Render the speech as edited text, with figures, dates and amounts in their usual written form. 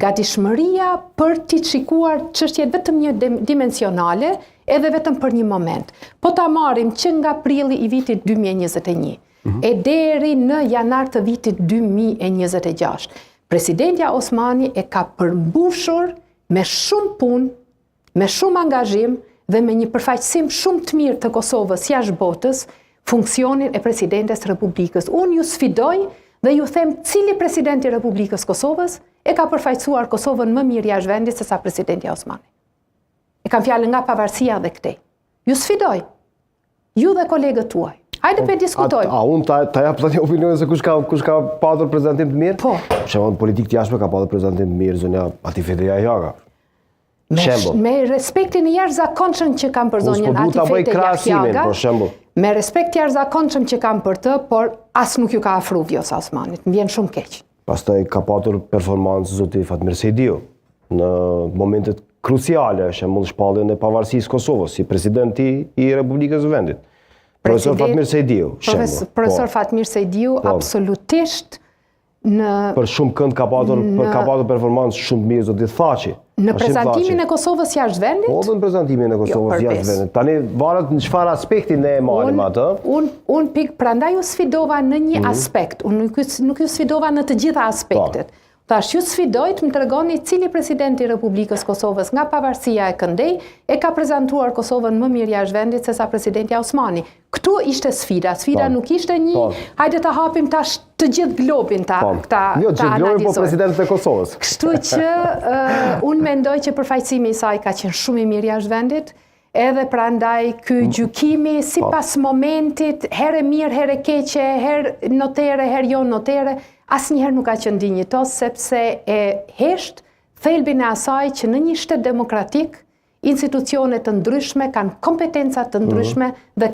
gatishmëria për t'i shikuar çështjet vetëm një dimensionale edhe vetëm për një moment. Po ta marrim që nga prilli i vitit 2021 e deri në janar të vitit 2026, presidentja Osmani e ka përmbushur me shumë punë, me shumë angazhim dhe me një përfaqësim shumë të mirë të Kosovës jashtë botës, funksionin e presidentes Republikës. Unë ju sfidoj dhe ju them cili presidenti i Republikës Kosovës e ka përfaqësuar Kosovën më mirë jashtë vendit se sa presidentja Osmani. E kam fjalën nga pavarësia dhe këtej. Ju sfidoj, ju dhe kolegët tuaj. Hajde për diskutojmë. A unë ta jap tani opinionin se kush ka patur prezantim të mirë? Po. Për shembull, politik të jashtëm ka patur prezantim të mirë zonja Atifeteja Jaga. Me respektin e jashtëzakonshëm që kam për zonjën Atifeteja Jaga, me respekt jashtëzakonshëm që kam për të, por as nuk ju ka afru Vjosa Osmanit, më vjen shumë keq. Pastaj ka patur performancë zoti Fatmir Sejdiu në momentet kruciale, shembull shpalljen e pavarësisë Kosovës si presidenti i Republikës së vendit. Profesor Fatmir Sejdiu, Profesor Fatmir Sejdiu, absolutisht për shumë kënd ka patur performancë shumë mirë zoti Thaçi. Në prezantimin e Kosovës jashtë vendit? Po, në prezantimin e Kosovës jashtë vendit. Tani varet në çfarë aspekti ne e marrim atë. Unë pik prandaj ju sfidova në një aspekt, unë nuk ju sfidova në të gjitha aspektet. Tash ju sfidoj të më tregoni cili presidenti i Republikës Kosovës nga pavarësia e këndej e ka prezantuar Kosovën më mirë jashtë vendit se sa presidentja Osmani. Këtu ishte sfida. Sfida nuk ishte një, hajde ta hapim tash të gjithë globin ta analizojmë. Jo, të gjithë globin, po presidentët e Kosovës. Kështu që unë mendoj që përfaqësimi i saj ka qenë shumë i mirë jashtë vendit, edhe prandaj ky gjykimi sipas momentit, herë mirë, herë keqe, herë notere, herë jo notere, asnjëherë nuk ka qenë dinjitos sepse e hesht thelbin e asaj që në një shtet demokratik institucione të ndryshme kanë kompetenca të ndryshme dhe